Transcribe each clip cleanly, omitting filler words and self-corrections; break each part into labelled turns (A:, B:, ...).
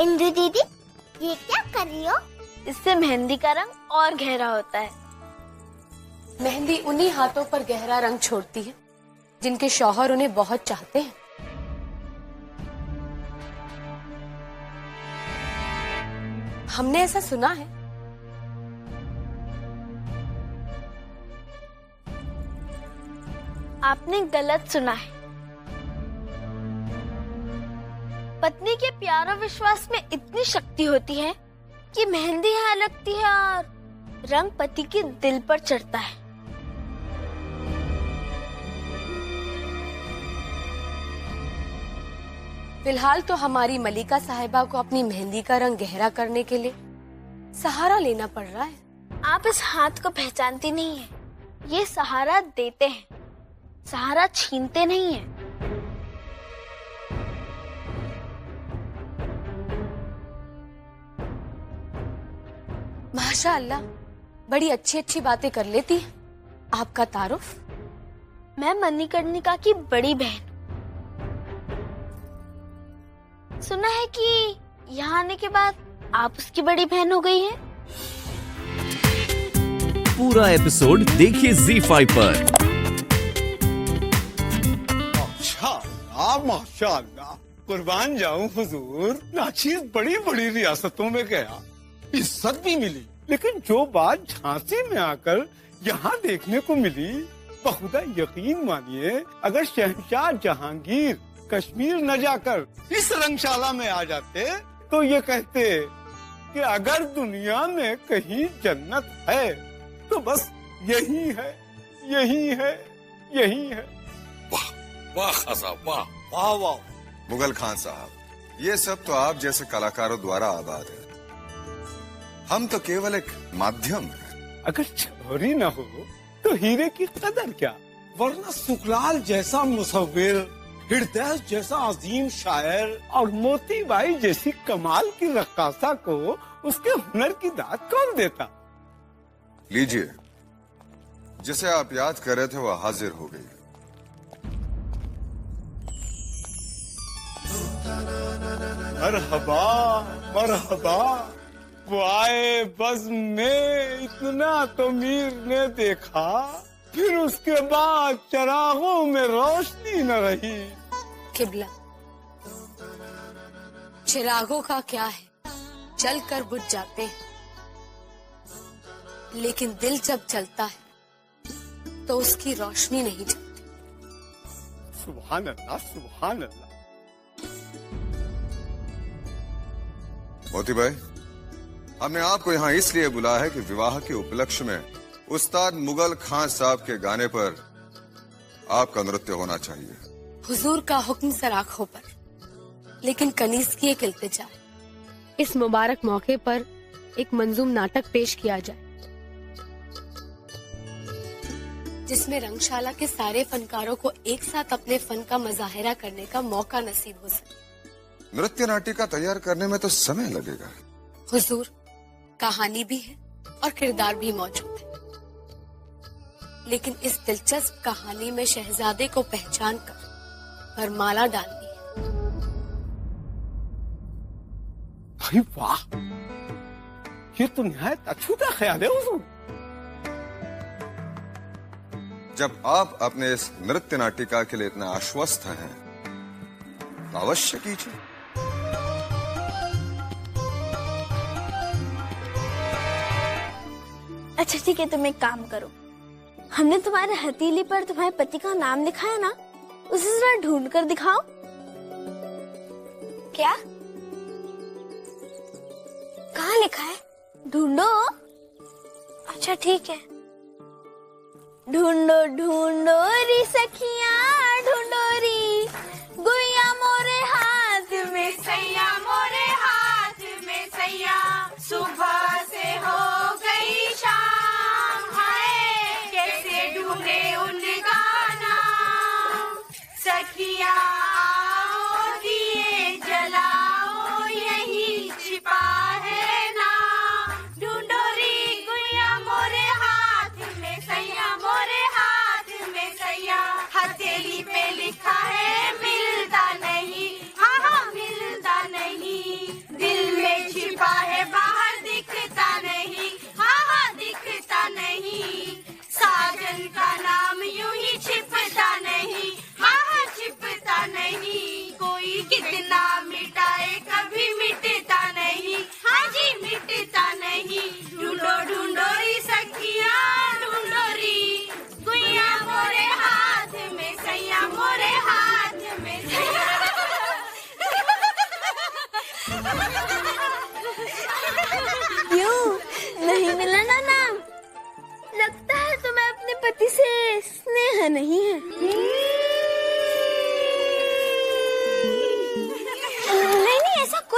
A: इंदु दीदी, ये क्या कर रही हो?
B: इससे मेहंदी का रंग और गहरा होता है।
C: मेहंदी उन्हीं हाथों पर गहरा रंग छोड़ती है जिनके शौहर उन्हें बहुत चाहते हैं। हमने ऐसा सुना है।
B: आपने गलत सुना है। पत्नी के प्यार और विश्वास में इतनी शक्ति होती है कि मेहंदी यहाँ लगती है और रंग पति के दिल पर चढ़ता है।
C: फिलहाल तो हमारी मलिका साहिबा को अपनी मेहंदी का रंग गहरा करने के लिए सहारा लेना पड़ रहा है।
B: आप इस हाथ को पहचानती नहीं है। ये सहारा देते हैं, सहारा छीनते नहीं है।
C: माशाअल्लाह, बड़ी अच्छी अच्छी बातें कर लेती है। आपका तारुफ?
B: मैं मणिकर्णिका की बड़ी बहन। सुना है कि यहाँ आने के बाद आप उसकी बड़ी बहन हो गई हैं।
D: पूरा एपिसोड देखिए ZEE5 पर।
E: माशाअल्लाह, कुर्बान जाऊं हुजूर। नाचीज बड़ी बड़ी रियासतों में गया, इज्जत भी मिली, लेकिन जो बात झांसी में आकर यहाँ देखने को मिली, बहुधा यकीन मानिए अगर शहंशाह जहांगीर कश्मीर न जाकर इस रंगशाला में आ जाते तो ये कहते कि अगर दुनिया में कहीं जन्नत है तो बस यही है, यही है, यही है।
F: वाह वाह खान साहब, वाह
E: वाह वाह।
G: मुगल खान साहब, ये सब तो आप जैसे कलाकारों द्वारा आबाद है। हम तो केवल एक माध्यम है।
E: अगर छोरी न हो तो हीरे की कदर क्या, वरना सुखलाल जैसा मुसव्विर, हृदय जैसा अजीम शायर और मोतीबाई जैसी कमाल की रक्कासा को उसके हुनर की दाद कौन देता।
G: लीजिए, जिसे आप याद कर रहे थे वो हाजिर हो गई।
E: मरहबा मरहबा, वो आए बज़्म में इतना तो मीर ने देखा, फिर उसके बाद चरागों में रोशनी न रही।
C: किबला, चिरागों का क्या है, जल कर बुझ जाते हैं, लेकिन दिल जब जलता है तो उसकी रोशनी नहीं जलती।
E: सुभान अल्लाह, सुभान अल्लाह।
G: मोती भाई, हमने आपको यहाँ इसलिए बुलाया है कि विवाह के उपलक्ष्य में उस्ताद मुगल खान साहब के गाने पर आपका नृत्य होना चाहिए।
C: हुजूर का हुक्म सर आंखों पर, लेकिन कनीज की एक इल्तिजा, इस मुबारक मौके पर एक मंजूम नाटक पेश किया जाए जिसमें रंगशाला के सारे फनकारों को एक साथ अपने फन का मुजाहिरा करने का मौका नसीब हो सके।
G: नृत्य नाटिका तैयार करने में तो समय लगेगा।
C: हुजूर, कहानी भी है और किरदार भी मौजूद है, लेकिन इस दिलचस्प कहानी में शहजादे को पहचान कर वरमाला डालनी है।
E: भाई वाह, ये तो निहायत अछूता ख्याल है हुजूर।
G: जब आप अपने इस नृत्य नाटिका के लिए इतना आश्वस्त हैं तो अवश्य कीजिए।
B: अच्छा ठीक है, तुम एक काम करो, हमने तुम्हारे हथेली पर तुम्हारे पति का नाम लिखा है ना, उसे जरा ढूंढ कर दिखाओ। क्या? कहाँ लिखा है? ढूंढो। अच्छा ठीक है। ढूंढो ढूंढो री सखियां, ढूंढो री गुइया मोरे हाथ में, सैया मोरे हाथ में सैया, सुबह से हो गई शाम, हाय कैसे ढूंढे उनका नाम, सखिया आओ दिए जलाओ, यही छिपा है नाम, ढूंढो री गुइया मोरे हाथ में, सैया मोरे हाथ में सैया, हथेली पे लिखा है मिलता नहीं, हाँ हाँ मिलता नहीं, दिल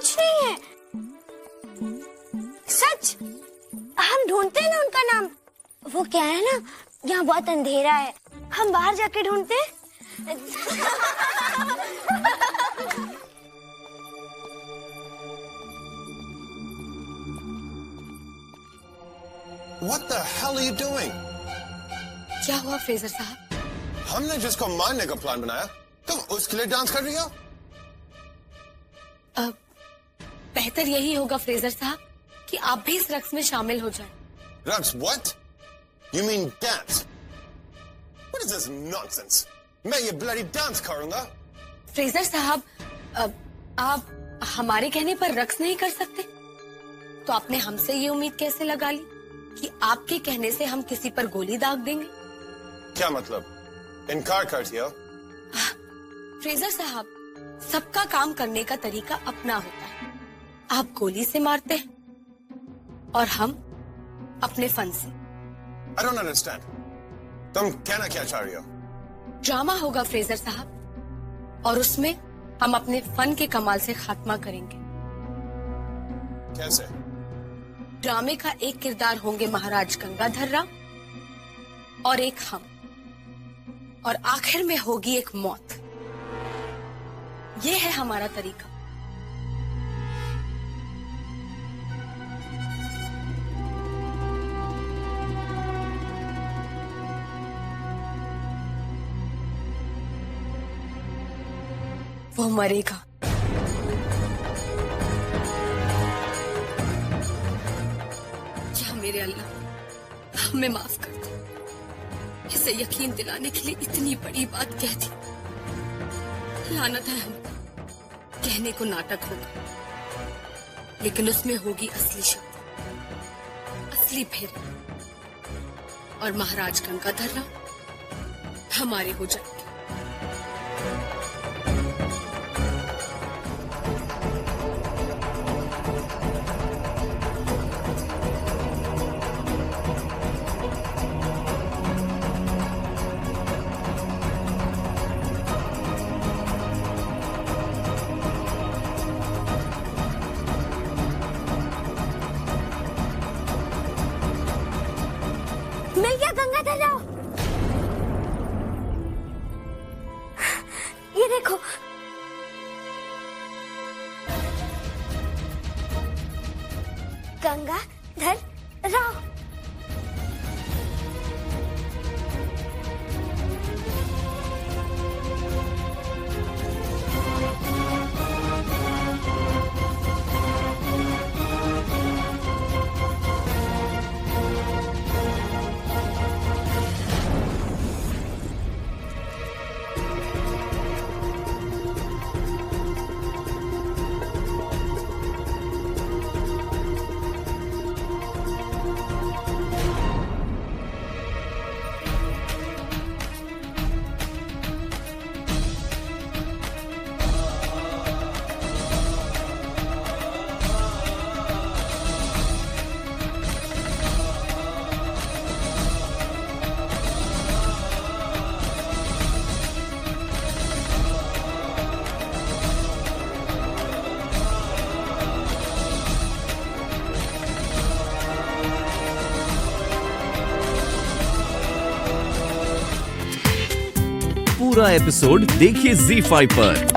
B: कुछ नहीं है। सच, हम ढूंढते हैं ना उनका नाम। वो क्या है ना, यहाँ बहुत अंधेरा है, हम बाहर जाके ढूंढते हैं।
H: What the hell are you doing?
C: क्या हुआ फ्रेजर साहब?
H: हमने जिसको मारने का प्लान बनाया, तुम उसके लिए डांस कर रही हो?
C: बेहतर यही होगा फ्रेजर साहब कि आप भी इस रक्स में शामिल हो जाएं।
H: रक्स what? You mean dance? What is this nonsense? मैं ये bloody डांस करूंगा।
C: फ्रेजर साहब, आप हमारे कहने पर रक्स नहीं कर सकते? तो आपने हमसे ये उम्मीद कैसे लगा ली कि आपके कहने से हम किसी पर गोली दाग देंगे?
H: क्या मतलब? इनकार करती हो?
C: फ्रेजर साहब, सबका काम करने का तरीका अपना होता है। आप गोली से मारते हैं और हम अपने फन से।
H: I don't understand. तुम कहना क्या चाह रही हो?
C: ड्रामा होगा फ्रेजर साहब, और उसमें हम अपने फन के कमाल से खात्मा करेंगे।
H: कैसे?
C: ड्रामे का एक किरदार होंगे महाराज गंगाधर राव और एक हम, और आखिर में होगी एक मौत। ये है हमारा तरीका। वो मरेगा। या मेरे अल्लाह, हमें माफ कर दे। इसे यकीन दिलाने के लिए इतनी बड़ी बात कह दी। लानत है हम, कहने को नाटक होगा, लेकिन उसमें होगी असली शब्द, असली फेर, और महाराज गंगाधर राव हमारे हो जाएंगे।
B: मिल गया गंगाधर राव। ये देखो, गंगाधर राव।
D: पूरा एपिसोड देखिए ZEE5 पर।